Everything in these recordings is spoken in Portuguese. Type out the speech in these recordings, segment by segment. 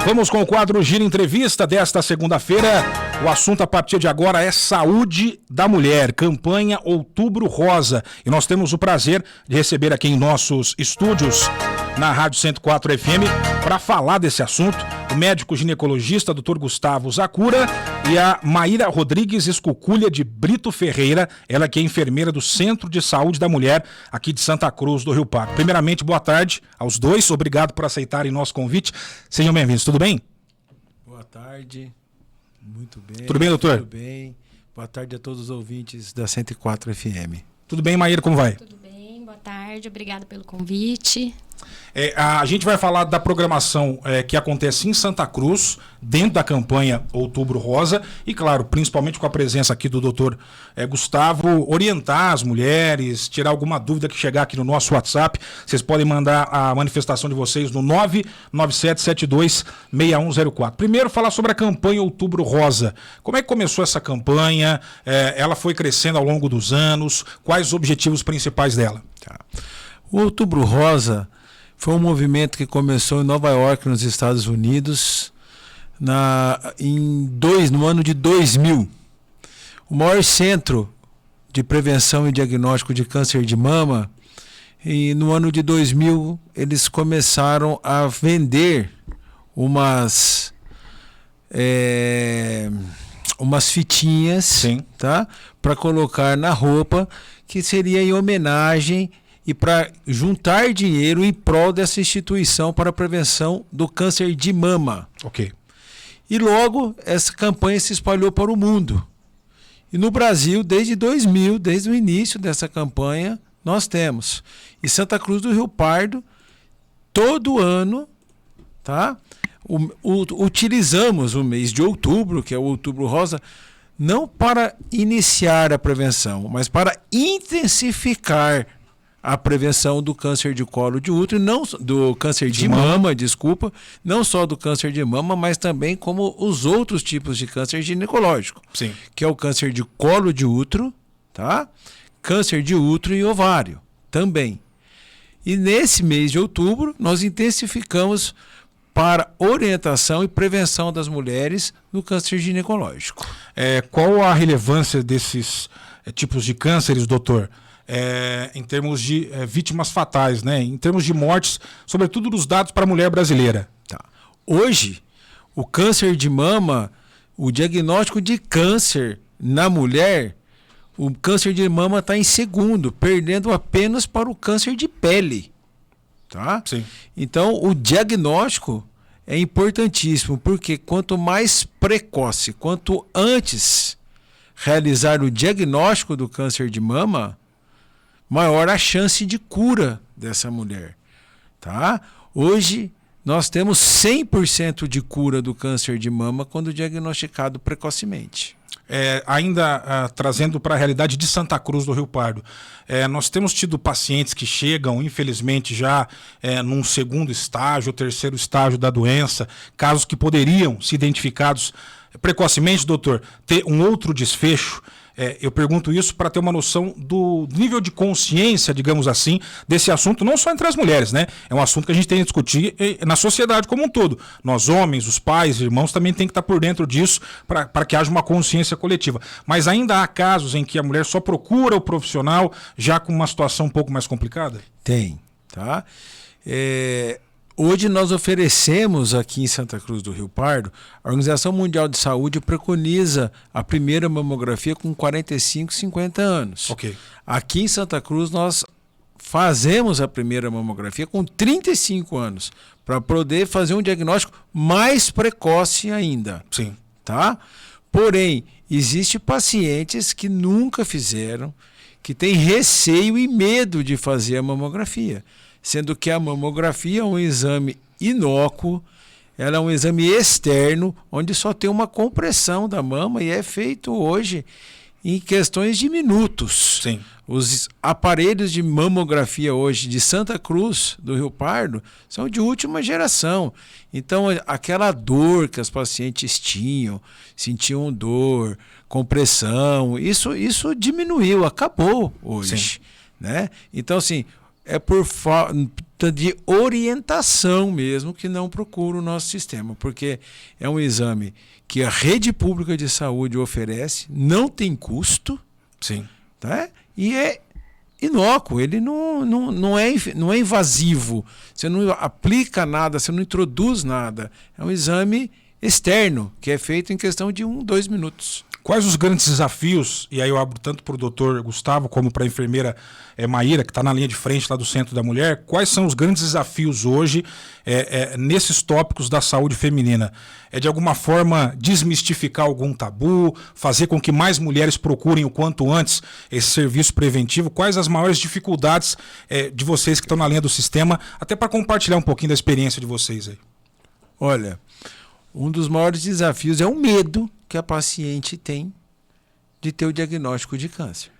Vamos com o quadro Giro Entrevista desta segunda-feira. O assunto a partir de agora é saúde da mulher, campanha Outubro Rosa. E nós temos o prazer de receber aqui em nossos estúdios, na Rádio 104 FM, para falar desse assunto, o médico ginecologista Dr. Gustavo Zacura e a Maíra Rodrigues Escuculha de Brito Ferreira, ela que é enfermeira do Centro de Saúde da Mulher aqui de Santa Cruz do Rio Pardo. Primeiramente, boa tarde aos dois, obrigado por aceitarem nosso convite. Sejam bem-vindos, tudo bem? Boa tarde, muito bem. Tudo bem, doutor? Tudo bem. Boa tarde a todos os ouvintes da 104 FM. Tudo bem, Maíra, como vai? Tudo bem, boa tarde, obrigado pelo convite. A gente vai falar da programação que acontece em Santa Cruz, dentro da campanha Outubro Rosa, e claro, principalmente com a presença aqui do doutor Gustavo, orientar as mulheres, tirar alguma dúvida que chegar aqui no nosso WhatsApp. Vocês podem mandar a manifestação de vocês no 997726104. Primeiro, falar sobre a campanha Outubro Rosa. Como é que começou essa campanha? Ela foi crescendo ao longo dos anos? Quais os objetivos principais dela? Tá. O Outubro Rosa foi um movimento que começou em Nova York, nos Estados Unidos, no ano de 2000. O maior centro de prevenção e diagnóstico de câncer de mama, e no ano de 2000 eles começaram a vender umas fitinhas, tá? Para colocar na roupa, que seria em homenagem e para juntar dinheiro em prol dessa instituição para a prevenção do câncer de mama. Ok. E logo essa campanha se espalhou para o mundo. E no Brasil, desde 2000, desde o início dessa campanha, nós temos. E Santa Cruz do Rio Pardo, todo ano, tá? Utilizamos o mês de outubro, que é o Outubro Rosa, não para iniciar a prevenção, mas para intensificar a prevenção do câncer de colo de útero, não do câncer de mama, não só do câncer de mama, mas também como os outros tipos de câncer ginecológico. Sim. Que é o câncer de colo de útero, tá? Câncer de útero e ovário também. E nesse mês de outubro, nós intensificamos para orientação e prevenção das mulheres no câncer ginecológico. Qual a relevância desses tipos de cânceres, doutor? Em termos de vítimas fatais, né? Em termos de mortes, sobretudo dos dados para a mulher brasileira. Tá. Hoje, o câncer de mama, o diagnóstico de câncer na mulher, o câncer de mama está em segundo, perdendo apenas para o câncer de pele. Tá? Sim. Então, o diagnóstico é importantíssimo, porque quanto mais precoce, quanto antes realizar o diagnóstico do câncer de mama, maior a chance de cura dessa mulher. Tá? Hoje, nós temos 100% de cura do câncer de mama quando diagnosticado precocemente. Trazendo para a realidade de Santa Cruz do Rio Pardo, nós temos tido pacientes que chegam, infelizmente, já num segundo estágio, terceiro estágio da doença, casos que poderiam ser identificados precocemente, doutor, ter um outro desfecho. Eu pergunto isso para ter uma noção do nível de consciência, digamos assim, desse assunto, não só entre as mulheres, né? É um assunto que a gente tem que discutir na sociedade como um todo. Nós, homens, os pais, irmãos, também tem que estar por dentro disso para que haja uma consciência coletiva. Mas ainda há casos em que a mulher só procura o profissional já com uma situação um pouco mais complicada? Tem, tá? Hoje nós oferecemos aqui em Santa Cruz do Rio Pardo, a Organização Mundial de Saúde preconiza a primeira mamografia com 45, 50 anos. Ok. Aqui em Santa Cruz nós fazemos a primeira mamografia com 35 anos, para poder fazer um diagnóstico mais precoce ainda. Sim. Tá? Porém, existem pacientes que nunca fizeram, que têm receio e medo de fazer a mamografia. Sendo que a mamografia é um exame inócuo, ela é um exame externo, onde só tem uma compressão da mama e é feito hoje em questões de minutos. Sim. Os aparelhos de mamografia hoje de Santa Cruz do Rio Pardo são de última geração. Então, aquela dor que as pacientes tinham, sentiam dor, compressão, isso diminuiu, acabou hoje. Sim. Né? Então, assim, de orientação mesmo que não procura o nosso sistema, porque é um exame que a rede pública de saúde oferece, não tem custo, Sim. tá? E é inócuo, ele não é invasivo, você não aplica nada, você não introduz nada, é um exame externo, que é feito em questão de 2 minutos. Quais os grandes desafios, e aí eu abro tanto para o doutor Gustavo como para a enfermeira Maíra, que está na linha de frente lá do Centro da Mulher, quais são os grandes desafios hoje nesses tópicos da saúde feminina? É de alguma forma desmistificar algum tabu, fazer com que mais mulheres procurem o quanto antes esse serviço preventivo? Quais as maiores dificuldades de vocês que estão na linha do sistema, até para compartilhar um pouquinho da experiência de vocês aí? Olha, um dos maiores desafios é o medo que a paciente tem de ter o diagnóstico de câncer.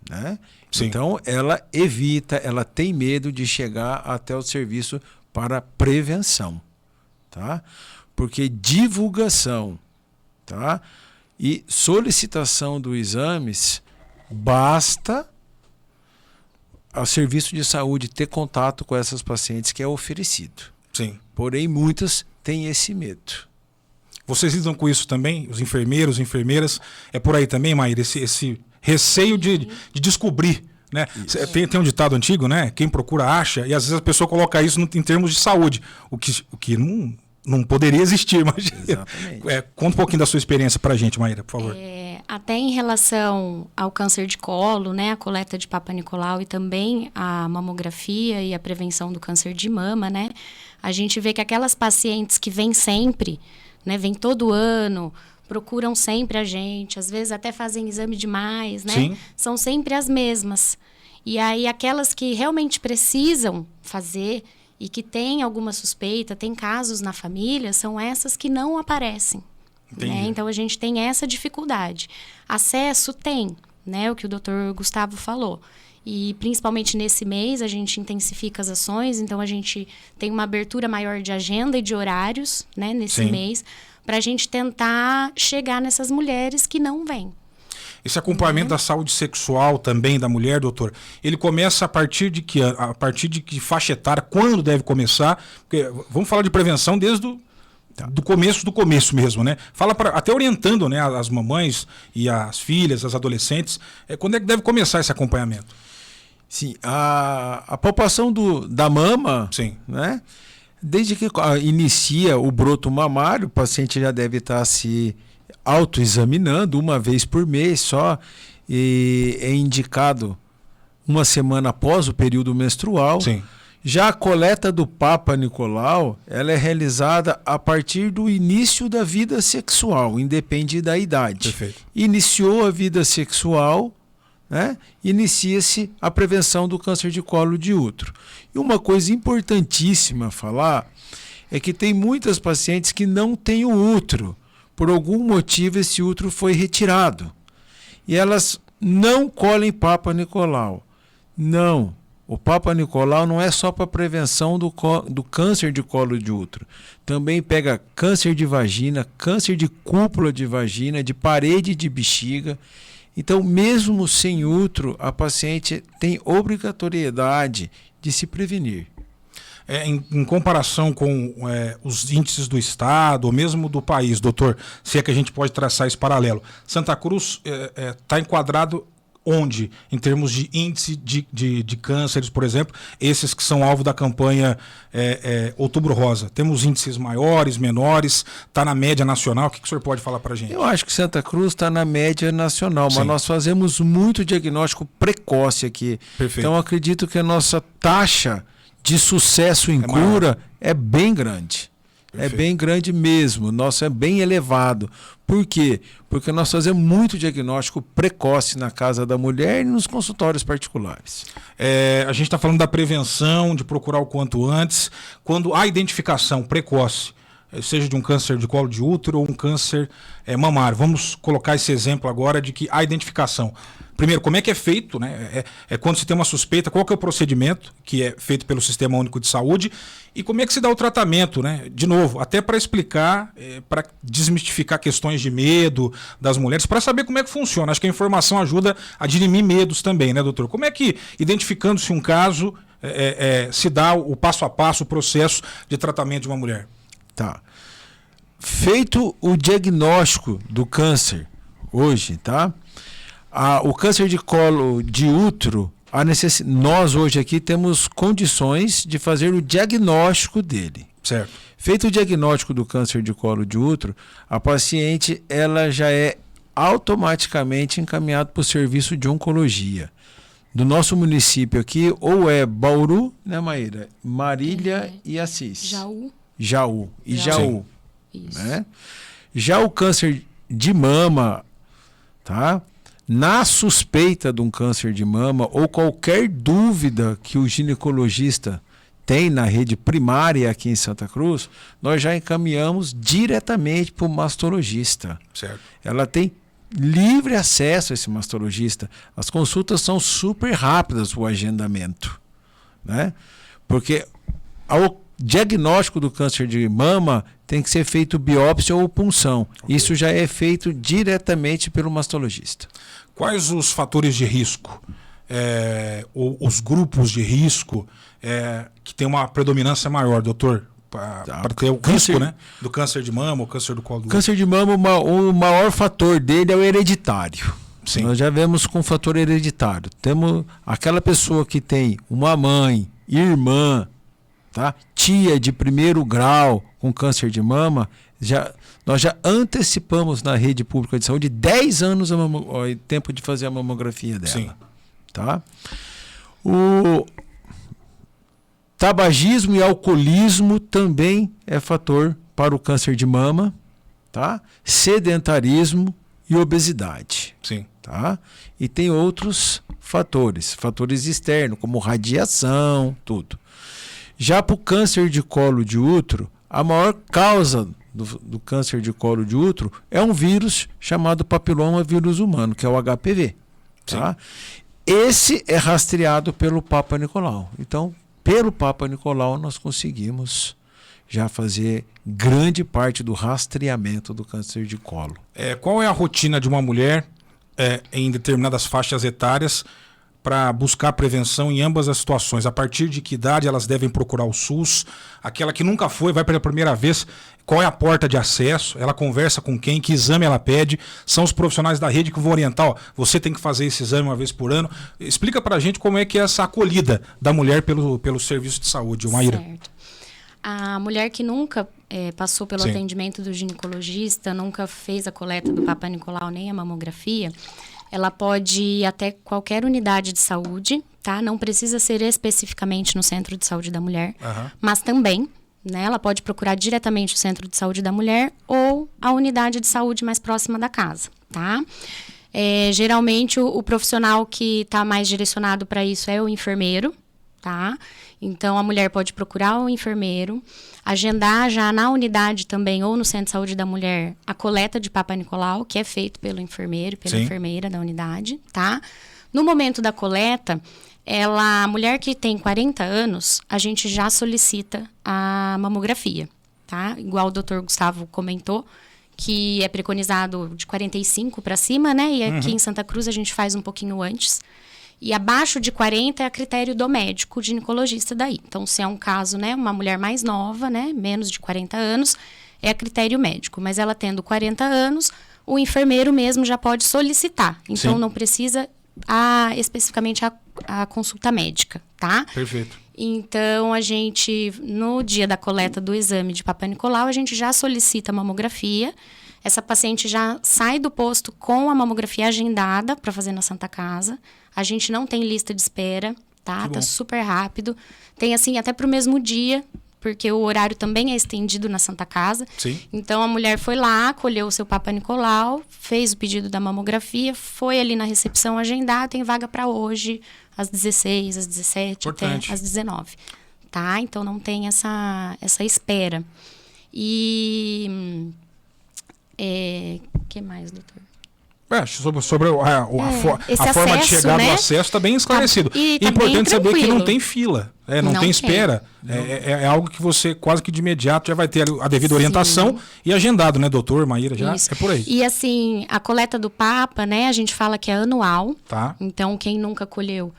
Né? Então, ela evita, ela tem medo de chegar até o serviço para prevenção. Tá? Porque divulgação, tá? E solicitação dos exames, basta ao serviço de saúde ter contato com essas pacientes que é oferecido. Sim. Porém, muitas têm esse medo. Vocês lidam com isso também? Os enfermeiros, enfermeiras? É por aí também, Maíra? Esse receio de descobrir, né? Tem um ditado antigo, né? Quem procura acha, e às vezes a pessoa coloca isso em termos de saúde, o que não poderia existir. Mas conta um pouquinho da sua experiência pra gente, Maíra, por favor. Até em relação ao câncer de colo, né? A coleta de Papa Nicolau e também a mamografia e a prevenção do câncer de mama, né? A gente vê que aquelas pacientes que vêm sempre, né, vem todo ano, procuram sempre a gente, às vezes até fazem exame demais, né? Sim. São sempre as mesmas. E aí aquelas que realmente precisam fazer e que têm alguma suspeita, tem casos na família, são essas que não aparecem. Né? Então a gente tem essa dificuldade. Acesso tem, né? O que o doutor Gustavo falou. E principalmente nesse mês a gente intensifica as ações, então a gente tem uma abertura maior de agenda e de horários, né, nesse mês, para a gente tentar chegar nessas mulheres que não vêm. Esse acompanhamento da saúde sexual também da mulher, doutor, ele começa a partir de que faixa etária, quando deve começar? Porque vamos falar de prevenção desde do começo mesmo, né? Fala até orientando, né, as mamães e as filhas, as adolescentes, quando é que deve começar esse acompanhamento? Sim, a palpação da mama, sim, né? Desde que inicia o broto mamário, o paciente já deve estar se autoexaminando uma vez por mês só, e é indicado uma semana após o período menstrual. Sim. Já a coleta do Papa Nicolau, ela é realizada a partir do início da vida sexual, independe da idade. Perfeito. Iniciou a vida sexual, né? Inicia-se a prevenção do câncer de colo de útero. E uma coisa importantíssima a falar é que tem muitas pacientes que não têm o útero. Por algum motivo esse útero foi retirado. E elas não colhem Papa Nicolau. Não. O Papa Nicolau não é só para prevenção do câncer de colo de útero. Também pega câncer de vagina, câncer de cúpula de vagina, de parede de bexiga. Então, mesmo sem útero, a paciente tem obrigatoriedade de se prevenir. Em comparação com os índices do estado, ou mesmo do país, doutor, se é que a gente pode traçar esse paralelo, Santa Cruz está enquadrado onde, em termos de índice de cânceres, por exemplo, esses que são alvo da campanha Outubro Rosa? Temos índices maiores, menores, está na média nacional? O que o senhor pode falar para a gente? Eu acho que Santa Cruz está na média nacional, mas nós fazemos muito diagnóstico precoce aqui. Perfeito. Então, acredito que a nossa taxa de sucesso em cura é bem grande. Perfeito. É bem grande mesmo, nosso é bem elevado. Por quê? Porque nós fazemos muito diagnóstico precoce na casa da mulher e nos consultórios particulares. A gente está falando da prevenção, de procurar o quanto antes. Quando há identificação precoce, seja de um câncer de colo de útero ou um câncer mamário, vamos colocar esse exemplo agora de que há identificação. Primeiro, como é que é feito, né? Quando se tem uma suspeita, qual que é o procedimento que é feito pelo Sistema Único de Saúde e como é que se dá o tratamento, né? De novo, até para explicar, para desmistificar questões de medo das mulheres, para saber como é que funciona. Acho que a informação ajuda a dirimir medos também, né, doutor? Como é que, identificando-se um caso, se dá o passo a passo, o processo de tratamento de uma mulher? Tá. Feito o diagnóstico do câncer hoje, tá? O câncer de colo de útero, nós hoje aqui temos condições de fazer o diagnóstico dele. Certo. Feito o diagnóstico do câncer de colo de útero, a paciente ela já é automaticamente encaminhada para o serviço de oncologia. Do nosso município aqui, ou é Bauru, né, Maíra? Marília e Assis. Jaú. Isso. Né? Já o câncer de mama, tá? Na suspeita de um câncer de mama ou qualquer dúvida que o ginecologista tem na rede primária aqui em Santa Cruz, nós já encaminhamos diretamente para o mastologista. Certo. Ela tem livre acesso a esse mastologista. As consultas são super rápidas, o agendamento, né? Porque ao diagnóstico do câncer de mama tem que ser feito biópsia ou punção. Okay. Isso já é feito diretamente pelo mastologista. Quais os fatores de risco, ou os grupos de risco que tem uma predominância maior, doutor? Para ter o risco, né, do câncer de mama, o câncer do colo do útero. Câncer de mama, o maior fator dele é o hereditário. Sim. Nós já vemos com o fator hereditário. Temos aquela pessoa que tem uma mãe, irmã, tá? Tia de primeiro grau com câncer de mama, nós já antecipamos na rede pública de saúde 10 anos o tempo de fazer a mamografia dela. Sim. Tá? O tabagismo e alcoolismo também é fator para o câncer de mama, tá? Sedentarismo e obesidade. Sim. Tá? E tem outros fatores externos, como radiação, tudo. Já para o câncer de colo de útero, a maior causa do câncer de colo de útero é um vírus chamado papiloma vírus humano, que é o HPV. Tá? Esse é rastreado pelo Papa Nicolau. Então, pelo Papa Nicolau, nós conseguimos já fazer grande parte do rastreamento do câncer de colo. Qual é a rotina de uma mulher em determinadas faixas etárias para buscar prevenção em ambas as situações? A partir de que idade elas devem procurar o SUS? Aquela que nunca foi, vai pela primeira vez, qual é a porta de acesso? Ela conversa com quem? Que exame ela pede? São os profissionais da rede que vão orientar, você tem que fazer esse exame uma vez por ano. Explica pra gente como é que é essa acolhida da mulher pelo serviço de saúde, Maíra. Certo. A mulher que nunca passou pelo atendimento do ginecologista, nunca fez a coleta do Papa Nicolau nem a mamografia, ela pode ir até qualquer unidade de saúde, tá? Não precisa ser especificamente no Centro de Saúde da Mulher, mas também, né, ela pode procurar diretamente o Centro de Saúde da Mulher ou a unidade de saúde mais próxima da casa, tá? Geralmente, o profissional que está mais direcionado para isso é o enfermeiro, tá? Então, a mulher pode procurar o enfermeiro, agendar já na unidade também, ou no Centro de Saúde da Mulher, a coleta de Papa Nicolau, que é feito pelo enfermeiro, pela enfermeira da unidade, tá? No momento da coleta, a mulher que tem 40 anos, a gente já solicita a mamografia, tá? Igual o doutor Gustavo comentou, que é preconizado de 45 para cima, né? E aqui em Santa Cruz a gente faz um pouquinho antes. E abaixo de 40 é a critério do médico ginecologista daí. Então, se é um caso, né, uma mulher mais nova, né, menos de 40 anos, é a critério médico. Mas ela tendo 40 anos, o enfermeiro mesmo já pode solicitar. Então, não precisa especificamente a consulta médica, tá? Perfeito. Então, a gente, no dia da coleta do exame de Papa Nicolau, a gente já solicita a mamografia. Essa paciente já sai do posto com a mamografia agendada para fazer na Santa Casa. A gente não tem lista de espera, tá? Tá super rápido. Tem, assim, até para o mesmo dia, porque o horário também é estendido na Santa Casa. Sim. Então, a mulher foi lá, colheu o seu Papa Nicolau, fez o pedido da mamografia, foi ali na recepção agendar, tem vaga para hoje, às 16, às 17, Importante. até às 19. Tá? Então, não tem essa espera. E... que mais, doutor? Sobre a forma de chegar, né, do acesso está bem esclarecido. Tá importante saber que não tem fila, não tem espera. É algo que você quase que de imediato já vai ter a devida orientação e agendado, né, doutor, Maíra? Já é por aí. E assim, a coleta do Papa, né, a gente fala que é anual. Tá. Então, quem nunca colheu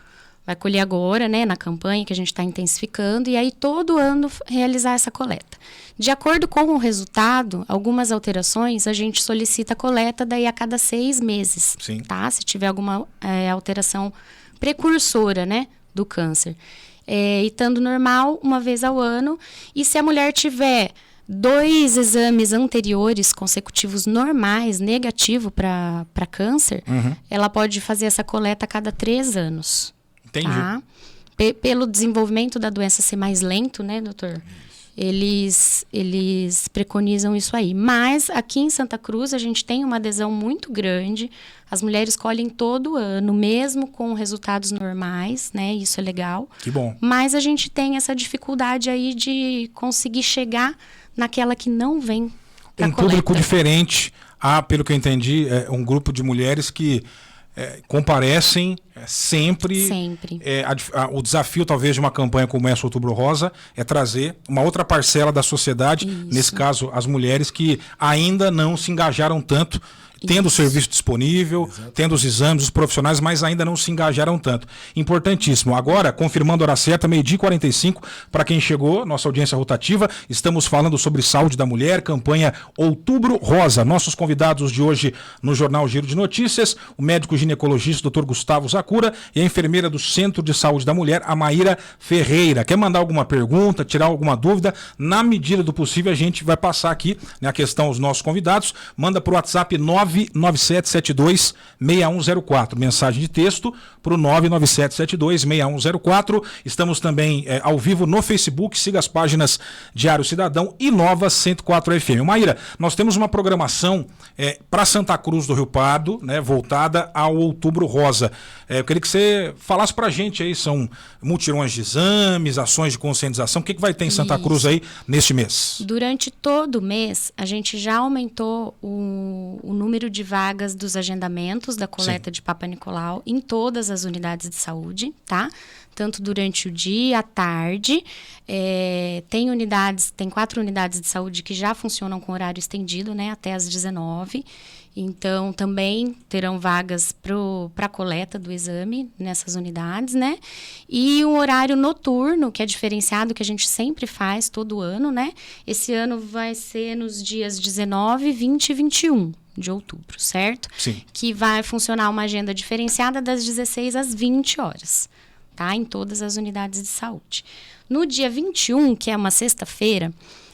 vai colher agora, né, na campanha que a gente está intensificando, e aí todo ano realizar essa coleta. De acordo com o resultado, algumas alterações, a gente solicita a coleta daí a cada 6 meses, Sim. tá? Se tiver alguma alteração precursora, né, do câncer. E estando normal, uma vez ao ano. E se a mulher tiver 2 exames anteriores consecutivos normais, negativo para câncer, ela pode fazer essa coleta a cada 3 anos. Entendi. Tá? Pelo desenvolvimento da doença ser mais lento, né, doutor? Eles preconizam isso aí. Mas aqui em Santa Cruz a gente tem uma adesão muito grande. As mulheres colhem todo ano, mesmo com resultados normais, né? Isso é legal. Que bom. Mas a gente tem essa dificuldade aí de conseguir chegar naquela que não vem pra Um coleta. público diferente. Pelo que eu entendi, um grupo de mulheres que comparecem sempre. Sempre. O desafio, talvez, de uma campanha como essa, Outubro Rosa, é trazer uma outra parcela da sociedade, nesse caso, as mulheres que ainda não se engajaram tanto, tendo o serviço disponível, tendo os exames, os profissionais, mas ainda não se engajaram tanto. Importantíssimo. Agora, confirmando a hora certa, 12h45, para quem chegou, nossa audiência rotativa, estamos falando sobre saúde da mulher, campanha Outubro Rosa. Nossos convidados de hoje no Jornal Giro de Notícias, o médico ginecologista Dr. Gustavo Zacura e a enfermeira do Centro de Saúde da Mulher, a Maíra Ferreira. Quer mandar alguma pergunta, tirar alguma dúvida? Na medida do possível, a gente vai passar aqui, né, a questão aos nossos convidados. Manda para o WhatsApp 997726104. Mensagem de texto para o 997726104. Estamos também ao vivo no Facebook. Siga as páginas Diário Cidadão e Nova 104 FM. Maíra, nós temos uma programação para Santa Cruz do Rio Pardo, né, voltada ao Outubro Rosa. Eu queria que você falasse para a gente aí, são mutirões de exames, ações de conscientização. O que vai ter em Santa Cruz aí neste mês? Durante todo o mês, a gente já aumentou o número de vagas dos agendamentos da coleta de Papa Nicolau em todas as unidades de saúde, tá? Tanto durante o dia, à tarde. Tem 4 unidades de saúde que já funcionam com horário estendido, né? Até às 19h. Então, também terão vagas para a coleta do exame nessas unidades, né? E um horário noturno, que é diferenciado, que a gente sempre faz todo ano, né? Esse ano vai ser nos dias 19, 20 e 21 de outubro, certo? Sim. Que vai funcionar uma agenda diferenciada das 16 às 20 horas, tá? Em todas as unidades de saúde. No dia 21, que é uma sexta-feira,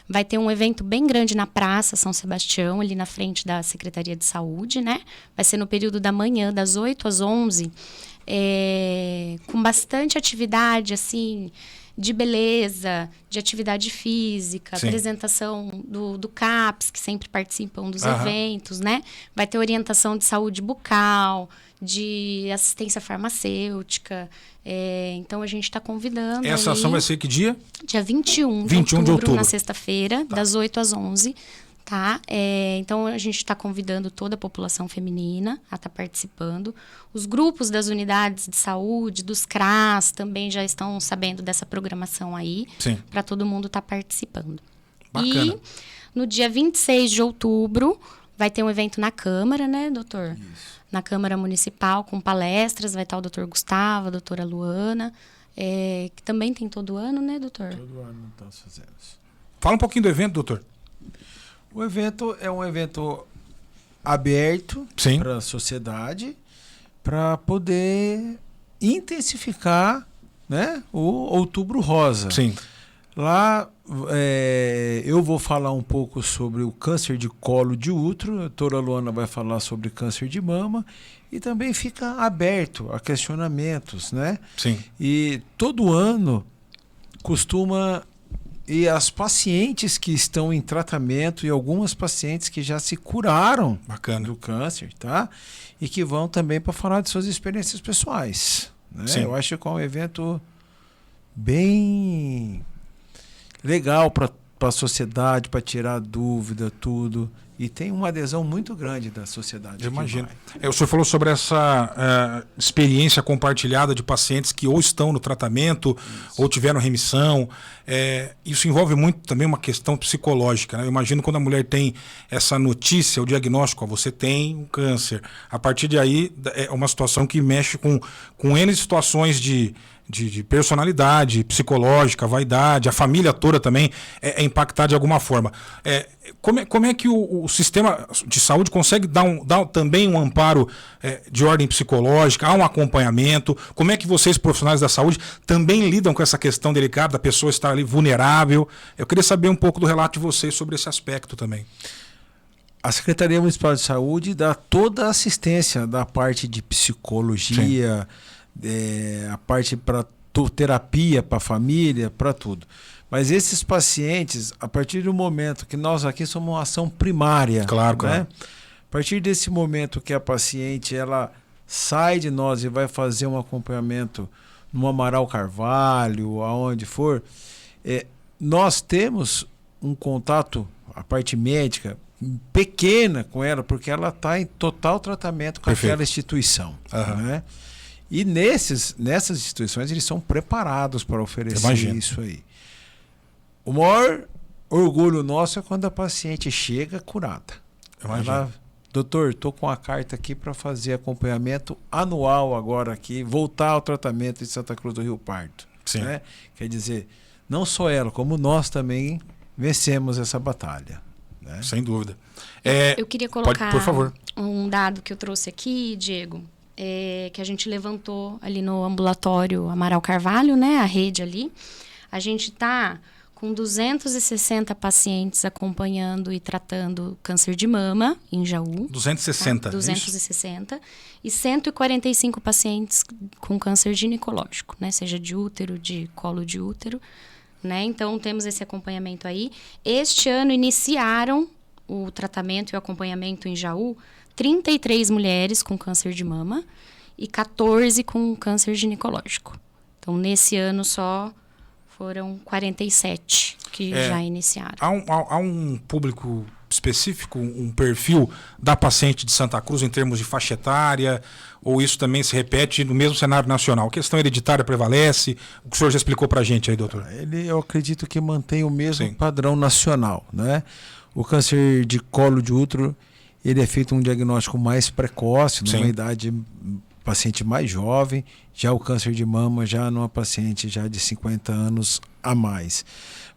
vai ter um evento bem grande na Praça São Sebastião, ali na frente da Secretaria de Saúde, né? Vai ser no período da manhã, das 8 às 11, com bastante atividade, assim, de beleza, de atividade física, apresentação do CAPS, que sempre participam dos eventos, né? Vai ter orientação de saúde bucal, de assistência farmacêutica. Então, a gente está convidando. Essa ação vai ser que dia? Dia 21 de outubro, na sexta-feira, das 8 às 11. Tá? Então, a gente está convidando toda a população feminina a estar participando. Os grupos das unidades de saúde, dos CRAS, também já estão sabendo dessa programação aí. Para todo mundo estar participando. Bacana. E no dia 26 de outubro, vai ter um evento na Câmara, né, doutor? Isso. Na Câmara Municipal, com palestras. Vai estar o doutor Gustavo, a doutora Luana, que também tem todo ano, né, doutor? Todo ano nós fazemos. Fala um pouquinho do evento, doutor. O evento é um evento aberto para a sociedade, para poder intensificar, né, o Outubro Rosa. Sim. Lá eu vou falar um pouco sobre o câncer de colo de útero, a doutora Luana vai falar sobre câncer de mama, e também fica aberto a questionamentos, né? Sim. E todo ano costuma... E as pacientes que estão em tratamento e algumas pacientes que já se curaram do câncer, tá? E que vão também para falar de suas experiências pessoais, né? Eu acho que é um evento bem legal para para a sociedade, para tirar dúvida, tudo. E tem uma adesão muito grande da sociedade. Eu imagino. O senhor falou sobre essa experiência compartilhada de pacientes que ou estão no tratamento ou tiveram remissão. Isso envolve muito também uma questão psicológica, né? Eu imagino quando a mulher tem essa notícia, o diagnóstico, você tem um câncer. A partir de aí é uma situação que mexe com N situações de personalidade, psicológica, vaidade, a família toda também é impactada de alguma forma. Como é que o sistema de saúde consegue dar também um amparo de ordem psicológica, há um acompanhamento? Como é que vocês, profissionais da saúde, também lidam com essa questão delicada da pessoa estar ali vulnerável? Eu queria saber um pouco do relato de vocês sobre esse aspecto também. A Secretaria Municipal de Saúde dá toda a assistência da parte de psicologia, a parte para terapia para a família, para tudo. Mas esses pacientes, a partir do momento que nós aqui somos uma ação primária, claro. A partir desse momento que a paciente ela sai de nós e vai fazer um acompanhamento no Amaral Carvalho, aonde for, nós temos um contato, a parte médica, pequena com ela, porque ela está em total tratamento com aquela instituição. Né? E nessas instituições eles são preparados para oferecer isso aí. O maior orgulho nosso é quando a paciente chega curada. Ela, doutor, estou com a carta aqui para fazer acompanhamento anual agora aqui, voltar ao tratamento de Santa Cruz do Rio Pardo. Né? Quer dizer, não só ela, como nós também vencemos essa batalha. Né? Sem dúvida. Eu queria colocar por favor. Um dado que eu trouxe aqui, Diego, que a gente levantou ali no ambulatório Amaral Carvalho, né, a rede ali. A gente está com 260 pacientes acompanhando e tratando câncer de mama em Jaú. 260? 260. E 145 pacientes com câncer ginecológico, né, seja de útero, de colo de útero. Né? Então, temos esse acompanhamento aí. Este ano iniciaram o tratamento e o acompanhamento em Jaú 33 mulheres com câncer de mama e 14 com câncer ginecológico. Então, nesse ano só foram 47 que já iniciaram. Há um público específico, um perfil da paciente de Santa Cruz em termos de faixa etária, ou isso também se repete no mesmo cenário nacional? A questão hereditária prevalece? O que o senhor já explicou para a gente aí, doutor? Eu acredito que mantém o mesmo padrão nacional. Né? O câncer de colo de útero, ele é feito um diagnóstico mais precoce, numa idade paciente mais jovem, já o câncer de mama, já numa paciente já de 50 anos a mais.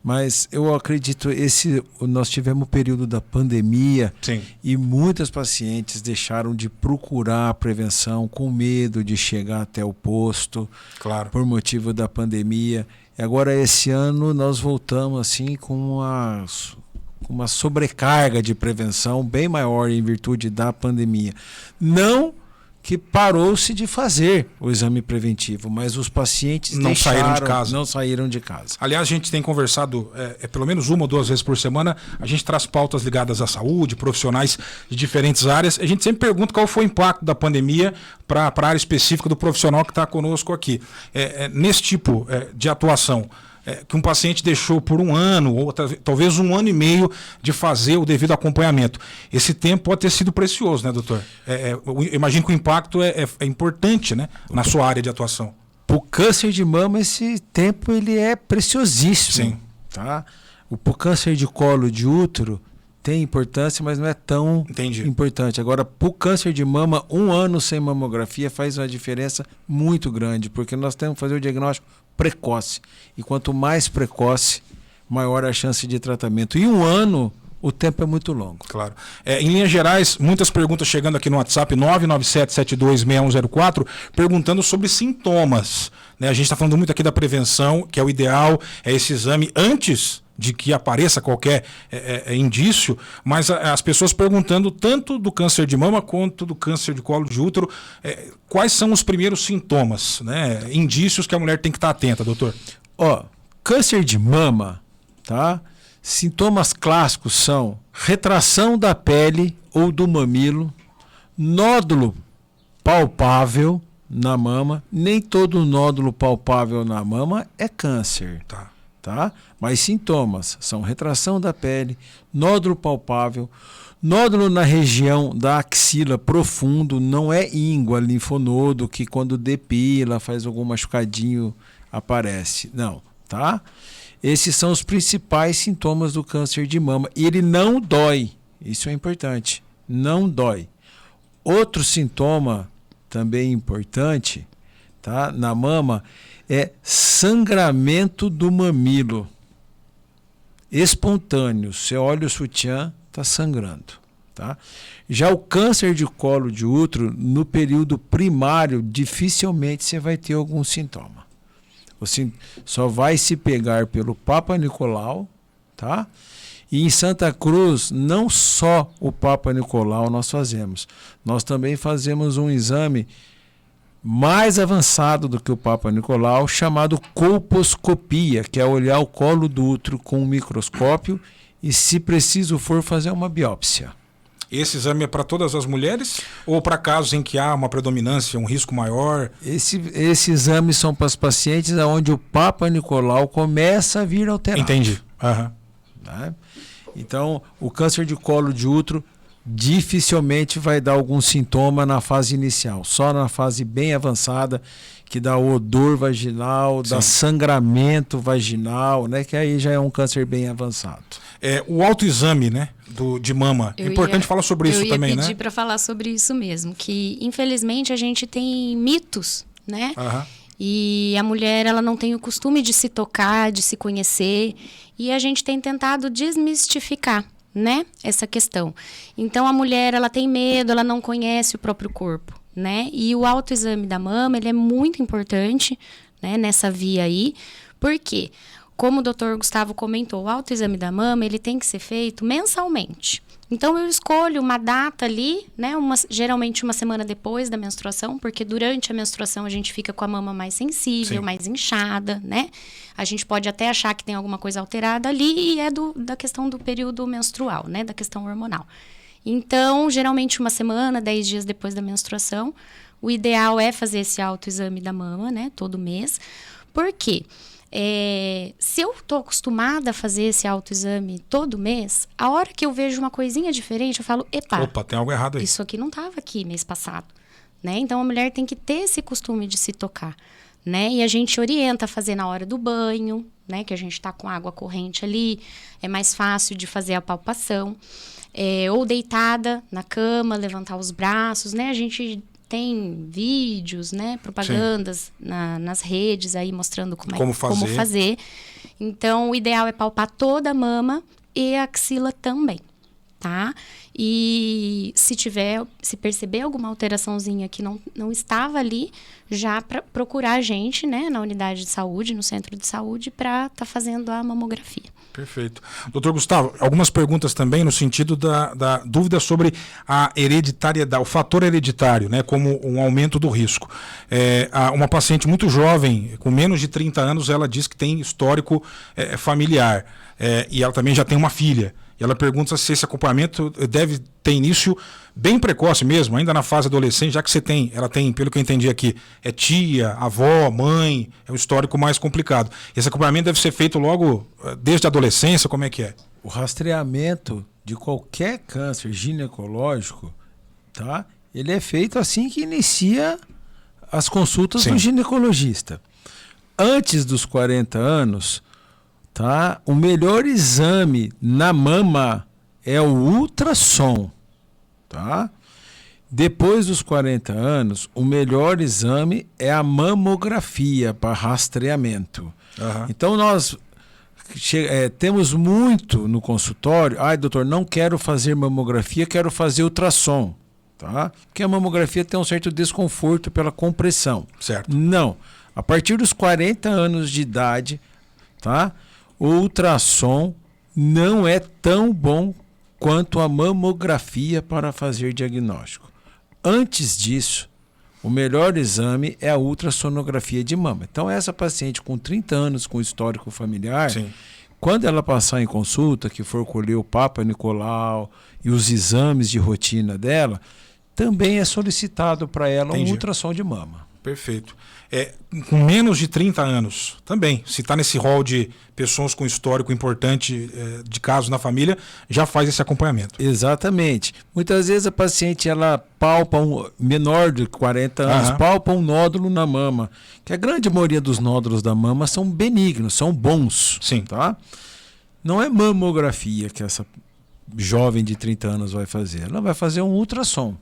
Mas eu acredito, nós tivemos o período da pandemia e muitas pacientes deixaram de procurar a prevenção com medo de chegar até o posto, por motivo da pandemia. E agora, esse ano, nós voltamos assim com uma sobrecarga de prevenção bem maior em virtude da pandemia. Não que parou-se de fazer o exame preventivo, mas os pacientes não saíram de casa. Aliás, a gente tem conversado pelo menos 1 ou 2 vezes por semana, a gente traz pautas ligadas à saúde, profissionais de diferentes áreas. A gente sempre pergunta qual foi o impacto da pandemia para a área específica do profissional que está conosco aqui. Nesse tipo de atuação, que um paciente deixou por 1 ano, ou talvez 1 ano e meio de fazer o devido acompanhamento. Esse tempo pode ter sido precioso, né, doutor? Eu imagino que o impacto é importante, né, na sua área de atuação. Para o câncer de mama, esse tempo ele é preciosíssimo. Sim. Tá? O câncer de colo de útero tem importância, mas não é tão importante. Agora, para o câncer de mama, 1 ano sem mamografia faz uma diferença muito grande, porque nós temos que fazer o diagnóstico precoce. E quanto mais precoce, maior a chance de tratamento. E 1 ano, o tempo é muito longo. Claro. Em linhas gerais, muitas perguntas chegando aqui no WhatsApp 997726104, perguntando sobre sintomas. Né? A gente está falando muito aqui da prevenção, que é o ideal, é esse exame antes de que apareça qualquer indício, mas as pessoas perguntando tanto do câncer de mama quanto do câncer de colo de útero, quais são os primeiros sintomas, né? Indícios que a mulher tem que estar atenta, doutor? Câncer de mama, tá? Sintomas clássicos são retração da pele ou do mamilo, nódulo palpável na mama. Nem todo nódulo palpável na mama é câncer. Tá. tá? Mas sintomas são retração da pele, nódulo palpável, nódulo na região da axila profundo, não é íngua, linfonodo, que quando depila, faz algum machucadinho, aparece. Não, tá? Esses são os principais sintomas do câncer de mama. E ele não dói. Isso é importante. Não dói. Outro sintoma também importante, tá, na mama é sangramento do mamilo. Espontâneo. Você olha o sutiã, está sangrando. Tá? Já o câncer de colo de útero, no período primário, dificilmente você vai ter algum sintoma. Você só vai se pegar pelo Papa Nicolau, tá? E em Santa Cruz, não só o Papa Nicolau nós fazemos. Nós também fazemos um exame mais avançado do que o Papa Nicolau, chamado colposcopia, que é olhar o colo do útero com um microscópio e, se preciso for, fazer uma biópsia. Esse exame é para todas as mulheres ou para casos em que há uma predominância, um risco maior? Esses exames são para os pacientes onde o Papa Nicolau começa a vir alterado. Entendi. Uhum. Tá? Então, o câncer de colo de útero dificilmente vai dar algum sintoma na fase inicial. Só na fase bem avançada, que dá odor vaginal, Sim. dá sangramento vaginal, né? Que aí já é um câncer bem avançado. O autoexame, né, de mama. É importante falar sobre isso também, né? Eu ia pedir para falar sobre isso mesmo, que infelizmente a gente tem mitos, né? Uhum. E a mulher, ela não tem o costume de se tocar, de se conhecer, e a gente tem tentado desmistificar, né, essa questão. Então a mulher, ela tem medo, ela não conhece o próprio corpo, né? E o autoexame da mama, ele é muito importante, né, nessa via aí. Por quê? Como o Dr. Gustavo comentou, o autoexame da mama, ele tem que ser feito mensalmente. Então, eu escolho uma data ali, né, geralmente uma semana depois da menstruação, porque durante a menstruação a gente fica com a mama mais sensível, Sim. mais inchada, né? A gente pode até achar que tem alguma coisa alterada ali e é da questão do período menstrual, né, da questão hormonal. Então, geralmente uma semana, 10 dias depois da menstruação, o ideal é fazer esse autoexame da mama, né, todo mês. Por quê? Se eu estou acostumada a fazer esse autoexame todo mês, a hora que eu vejo uma coisinha diferente, eu falo, Opa, tem algo errado aí. Isso aqui não estava aqui mês passado, né? Então a mulher tem que ter esse costume de se tocar, né? E a gente orienta a fazer na hora do banho, né? Que a gente está com água corrente ali, é mais fácil de fazer a palpação. Ou deitada na cama, levantar os braços, né? A gente tem vídeos, né, propagandas nas redes aí mostrando como fazer. Então, o ideal é palpar toda a mama e a axila também, tá? E se perceber alguma alteraçãozinha que não estava ali, já procurar a gente, né, na unidade de saúde, no centro de saúde, para estar fazendo a mamografia. Perfeito. Doutor Gustavo, algumas perguntas também no sentido da dúvida sobre a hereditariedade, o fator hereditário, né, como um aumento do risco. Uma paciente muito jovem, com menos de 30 anos, ela diz que tem histórico familiar, e ela também já tem uma filha. E ela pergunta se esse acompanhamento deve ter início bem precoce mesmo, ainda na fase adolescente, já que ela tem, pelo que eu entendi aqui, tia, avó, mãe, é um histórico mais complicado. Esse acompanhamento deve ser feito logo desde a adolescência, como é que é? O rastreamento de qualquer câncer ginecológico, tá? Ele é feito assim que inicia as consultas do ginecologista. Antes dos 40 anos, tá? O melhor exame na mama é o ultrassom, tá? Depois dos 40 anos, o melhor exame é a mamografia para rastreamento. Uhum. Então, nós temos muito no consultório, doutor, não quero fazer mamografia, quero fazer ultrassom, tá? Porque a mamografia tem um certo desconforto pela compressão. Certo. Não. A partir dos 40 anos de idade, tá? O ultrassom não é tão bom quanto a mamografia para fazer diagnóstico. Antes disso, o melhor exame é a ultrassonografia de mama. Então, essa paciente com 30 anos com histórico familiar, quando ela passar em consulta, que for colher o Papa Nicolau e os exames de rotina dela, também é solicitado para ela um ultrassom de mama. Perfeito. Com menos de 30 anos, também, se está nesse rol de pessoas com histórico importante de casos na família, já faz esse acompanhamento. Exatamente. Muitas vezes a paciente ela palpa menor de 40 anos, palpa um nódulo na mama, que a grande maioria dos nódulos da mama são benignos, são bons. Sim. Tá? Não é mamografia que essa jovem de 30 anos vai fazer, ela vai fazer um ultrassom.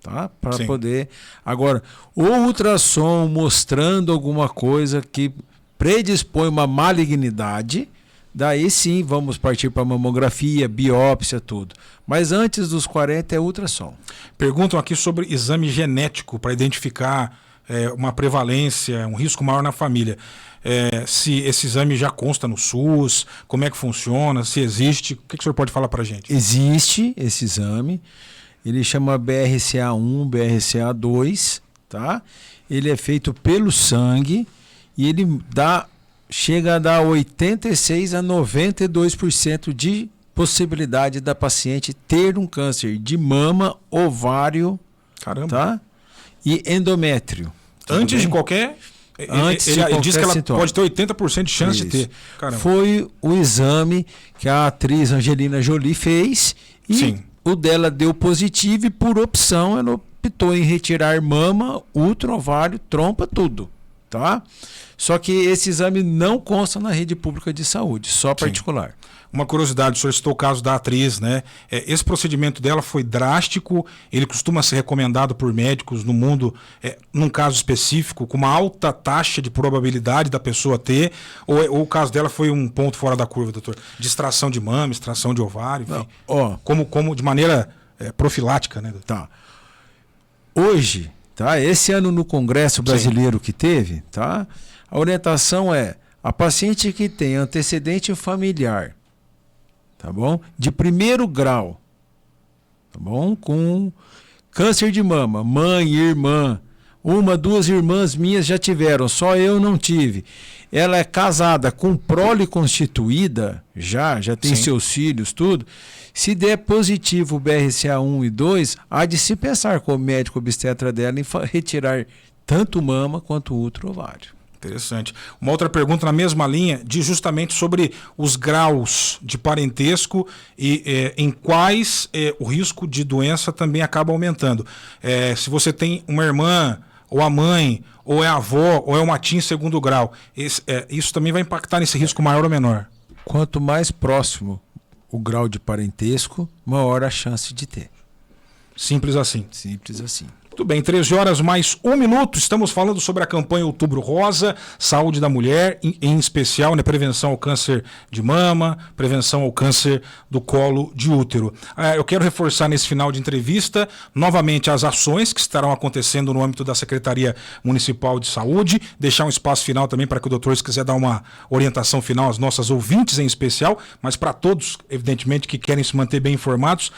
Tá? Para poder. Agora, o ultrassom mostrando alguma coisa que predispõe uma malignidade, daí sim vamos partir para mamografia, biópsia, tudo. Mas antes dos 40 é ultrassom. Perguntam aqui sobre exame genético para identificar uma prevalência, um risco maior na família. Se esse exame já consta no SUS, como é que funciona, se existe, o que o senhor pode falar para a gente? Existe esse exame. Ele chama BRCA1, BRCA2, tá? Ele é feito pelo sangue e ele chega a dar 86 a 92% de possibilidade da paciente ter um câncer de mama, ovário, caramba, tá? E endométrio. Antes de qualquer... Ele diz que ela sintoma. Pode ter 80% de chance de ter. Caramba. Foi o exame que a atriz Angelina Jolie fez e... Sim. O dela deu positivo e, por opção, ela optou em retirar mama, útero, ovário, trompa, tudo. Tá? Só que esse exame não consta na rede pública de saúde, só particular. Sim. Uma curiosidade, o senhor citou o caso da atriz, né? Esse procedimento dela foi drástico, ele costuma ser recomendado por médicos no mundo, num caso específico, com uma alta taxa de probabilidade da pessoa ter, ou o caso dela foi um ponto fora da curva, doutor? De extração de mama, extração de ovário, enfim. Como de maneira profilática, né? Tá. Hoje, tá? Esse ano no Congresso Brasileiro que teve, tá? A orientação a paciente que tem antecedente familiar, tá bom? De primeiro grau, tá bom? Com câncer de mama, mãe, irmã, 1, 2 irmãs minhas já tiveram, só eu não tive. Ela é casada com prole constituída, já tem seus filhos, tudo. Se der positivo o BRCA1 e 2, há de se pensar com o médico obstetra dela em retirar tanto mama quanto útero ovário. Interessante. Uma outra pergunta na mesma linha, diz justamente sobre os graus de parentesco e em quais o risco de doença também acaba aumentando. Se você tem uma irmã, ou a mãe, ou é a avó, ou é uma tia em segundo grau, isso também vai impactar nesse risco maior ou menor? Quanto mais próximo o grau de parentesco, maior a chance de ter. Simples assim. Simples assim. Muito bem, 13 horas mais 1 minuto, estamos falando sobre a campanha Outubro Rosa, saúde da mulher, em especial, né, prevenção ao câncer de mama, prevenção ao câncer do colo de útero. Eu quero reforçar nesse final de entrevista, novamente, as ações que estarão acontecendo no âmbito da Secretaria Municipal de Saúde, deixar um espaço final também para que o doutor, se quiser dar uma orientação final às nossas ouvintes em especial, mas para todos, evidentemente, que querem se manter bem informados.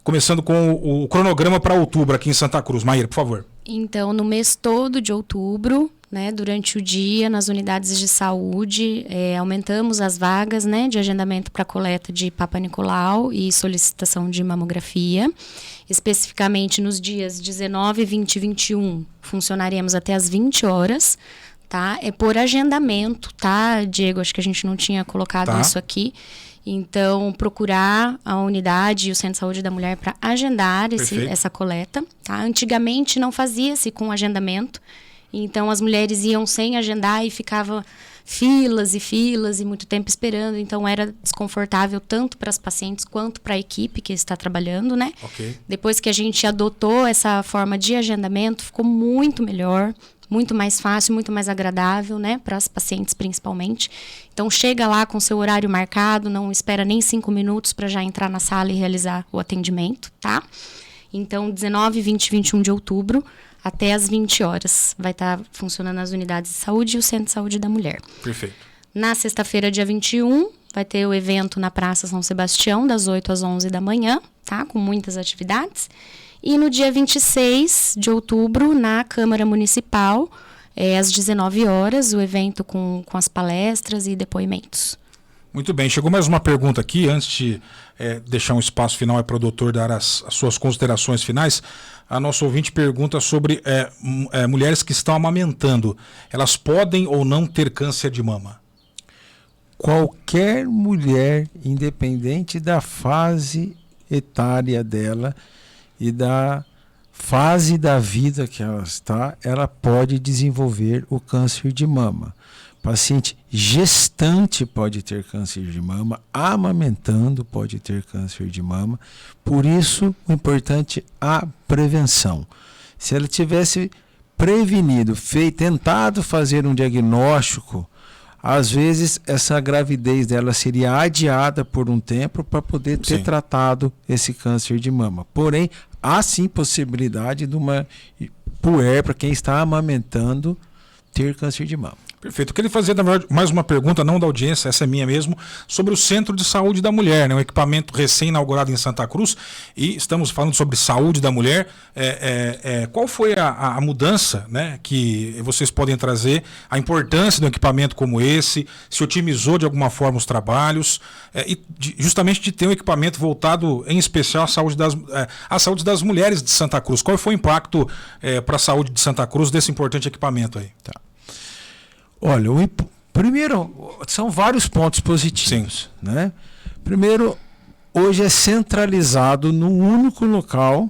Começando com o cronograma para outubro aqui em Santa Cruz. Maíra, por favor. Então, no mês todo de outubro, né, durante o dia, nas unidades de saúde, aumentamos as vagas, né, de agendamento para coleta de Papa Nicolau e solicitação de mamografia. Especificamente nos dias 19, 20 e 21, funcionaremos até as 20 horas. Tá? É por agendamento, tá, Diego? Acho que a gente não tinha colocado isso aqui. Então, procurar a unidade e o Centro de Saúde da Mulher para agendar essa coleta. Tá? Antigamente não fazia-se com agendamento, então as mulheres iam sem agendar e ficava filas e muito tempo esperando. Então era desconfortável tanto para as pacientes quanto para a equipe que está trabalhando, né? Okay. Depois que a gente adotou essa forma de agendamento, ficou muito melhor. Muito mais fácil, muito mais agradável, né, para as pacientes principalmente. Então, chega lá com seu horário marcado, não espera nem 5 minutos para já entrar na sala e realizar o atendimento, tá? Então, 19, 20 e 21 de outubro, até às 20 horas, vai estar funcionando as unidades de saúde e o Centro de Saúde da Mulher. Perfeito. Na sexta-feira, dia 21, vai ter o evento na Praça São Sebastião, das 8 às 11 da manhã, tá? Com muitas atividades. E no dia 26 de outubro, na Câmara Municipal, às 19 horas, o evento com as palestras e depoimentos. Muito bem, chegou mais uma pergunta aqui, antes de deixar um espaço final para o doutor dar as suas considerações finais. A nossa ouvinte pergunta sobre mulheres que estão amamentando. Elas podem ou não ter câncer de mama? Qualquer mulher, independente da fase etária dela e da fase da vida que ela está, ela pode desenvolver o câncer de mama. Paciente gestante pode ter câncer de mama, amamentando pode ter câncer de mama. Por isso, o importante é a prevenção. Se ela tivesse prevenido, tentado fazer um diagnóstico, às vezes essa gravidez dela seria adiada por um tempo para poder ter tratado esse câncer de mama. Porém, há sim possibilidade de uma puer, para quem está amamentando, ter câncer de mama. Perfeito. Eu queria fazer, na verdade, mais uma pergunta, não da audiência, essa é minha mesmo, sobre o Centro de Saúde da Mulher, né? Um equipamento recém-inaugurado em Santa Cruz, e estamos falando sobre saúde da mulher. Qual foi a mudança, né, que vocês podem trazer, a importância de um equipamento como esse, se otimizou de alguma forma os trabalhos, justamente de ter um equipamento voltado em especial à saúde das mulheres de Santa Cruz. Qual foi o impacto para a saúde de Santa Cruz desse importante equipamento aí? Tá. Olha, primeiro, são vários pontos positivos. Né? Primeiro, hoje é centralizado num único local,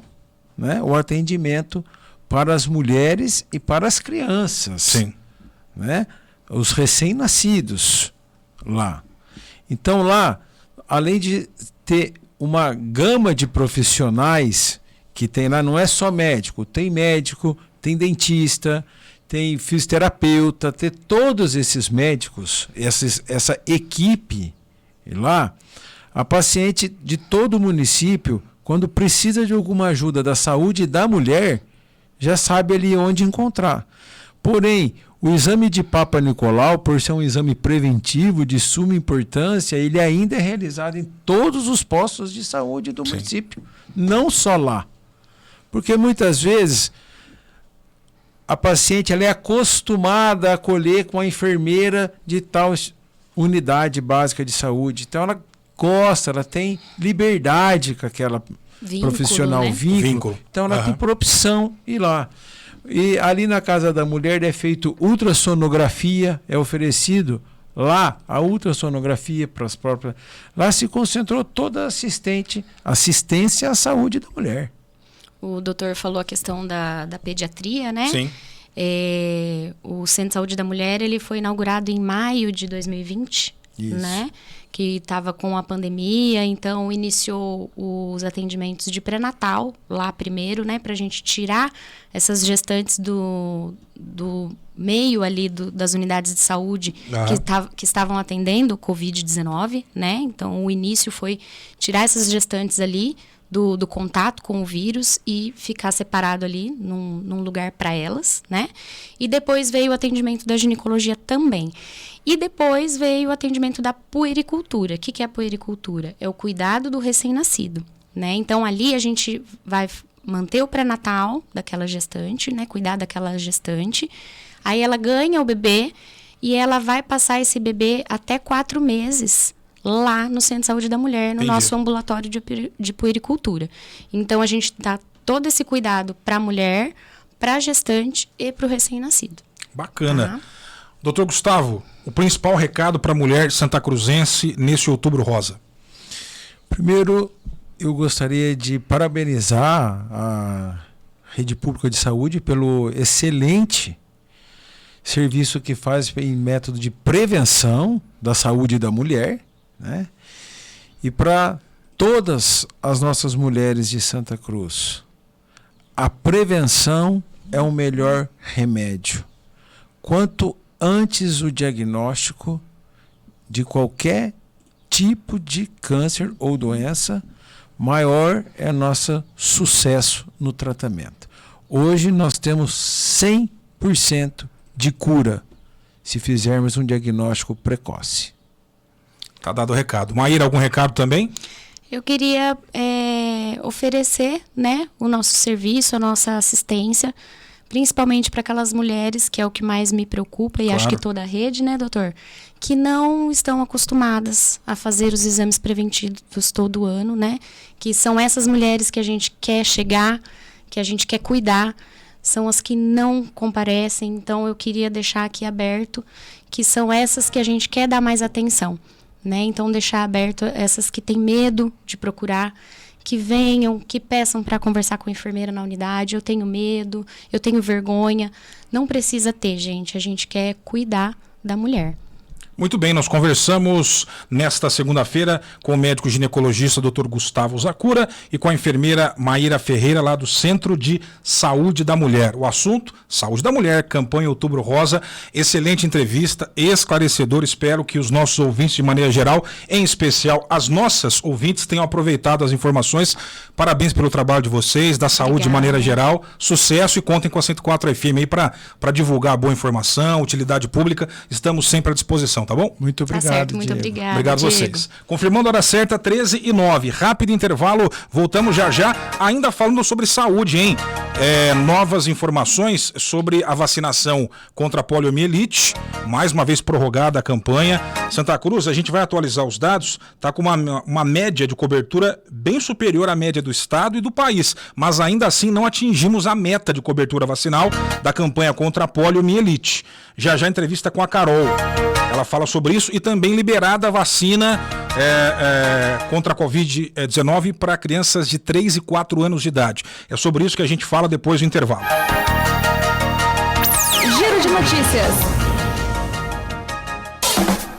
né, o atendimento para as mulheres e para as crianças. Sim. Né? Os recém-nascidos lá. Então lá, além de ter uma gama de profissionais que tem lá, não é só médico, tem dentista, tem fisioterapeuta, tem todos esses médicos, essa equipe lá, a paciente de todo o município, quando precisa de alguma ajuda da saúde da mulher, já sabe ali onde encontrar. Porém, o exame de Papa Nicolau, por ser um exame preventivo de suma importância, ele ainda é realizado em todos os postos de saúde do município, não só lá. Porque muitas vezes a paciente ela é acostumada a acolher com a enfermeira de tal unidade básica de saúde. Então ela gosta, ela tem liberdade com aquela profissional, né? vínculo. Então ela tem por opção ir lá. E ali na Casa da Mulher é feito ultrassonografia, é oferecido lá a ultrassonografia para as próprias. Lá se concentrou toda a assistência à saúde da mulher. O doutor falou a questão da pediatria, né? Sim. O Centro de Saúde da Mulher ele foi inaugurado em maio de 2020, né? Que estava com a pandemia, então iniciou os atendimentos de pré-natal lá primeiro, né? Para a gente tirar essas gestantes do meio ali das unidades de saúde que estavam atendendo o Covid-19, né? Então o início foi tirar essas gestantes ali do contato com o vírus e ficar separado ali num lugar para elas, né? E depois veio o atendimento da ginecologia também. E depois veio o atendimento da puericultura. O que é a puericultura? É o cuidado do recém-nascido, né? Então ali a gente vai manter o pré-natal daquela gestante, né? Cuidar daquela gestante. Aí ela ganha o bebê e ela vai passar esse bebê até 4 meses lá no Centro de Saúde da Mulher, no nosso ambulatório de puericultura. Então, a gente dá todo esse cuidado para a mulher, para a gestante e para o recém-nascido. Bacana. Doutor Gustavo, o principal recado para a mulher santa cruzense nesse Outubro Rosa? Primeiro, eu gostaria de parabenizar a Rede Pública de Saúde pelo excelente serviço que faz em método de prevenção da saúde da mulher, né? E para todas as nossas mulheres de Santa Cruz, a prevenção é o melhor remédio. Quanto antes o diagnóstico de qualquer tipo de câncer ou doença, maior é nosso sucesso no tratamento. Hoje nós temos 100% de cura se fizermos um diagnóstico precoce. Tá dado o recado. Maíra, algum recado também? Eu queria oferecer, né, o nosso serviço, a nossa assistência principalmente para aquelas mulheres, que é o que mais me preocupa, e Claro. acho que toda a rede, né, doutor? Que não estão acostumadas a fazer os exames preventivos todo ano, né? Que são essas mulheres que a gente quer chegar, que a gente quer cuidar, são as que não comparecem. Então, eu queria deixar aqui aberto que são essas que a gente quer dar mais atenção, né? Então, deixar aberto essas que têm medo de procurar, que venham, que peçam para conversar com a enfermeira na unidade. Eu tenho medo, eu tenho vergonha. Não precisa ter, gente. A gente quer cuidar da mulher. Muito bem, nós conversamos nesta segunda-feira com o médico ginecologista Dr. Gustavo Zacura e com a enfermeira Maíra Ferreira, lá do Centro de Saúde da Mulher. O assunto, Saúde da Mulher, campanha Outubro Rosa. Excelente entrevista, esclarecedor. Espero que os nossos ouvintes, de maneira geral, em especial as nossas ouvintes, tenham aproveitado as informações. Parabéns pelo trabalho de vocês, da saúde Obrigada. de maneira geral. Sucesso e contem com a 104 FM aí para divulgar boa informação, utilidade pública. Estamos sempre à disposição, tá bom? Muito Tá obrigado, certo, muito Diego. obrigada. Obrigado a Diego. vocês. Confirmando a hora certa, 13h09. Rápido intervalo, voltamos já já. Ainda falando sobre saúde, hein? Novas informações sobre a vacinação contra a poliomielite. Mais uma vez prorrogada a campanha. Santa Cruz, a gente vai atualizar os dados. Está com uma média de cobertura bem superior à média do estado e do país. Mas ainda assim não atingimos a meta de cobertura vacinal da campanha contra a poliomielite. Já já entrevista com a Carol. Ela fala sobre isso e também liberada a vacina contra a Covid-19 para crianças de 3 e 4 anos de idade. É sobre isso que a gente fala depois do intervalo. Giro de notícias.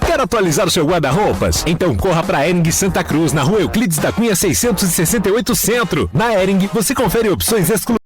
Quer atualizar o seu guarda-roupas? Então corra para a Hering Santa Cruz, na rua Euclides da Cunha 668 Centro. Na Hering, você confere opções exclusivas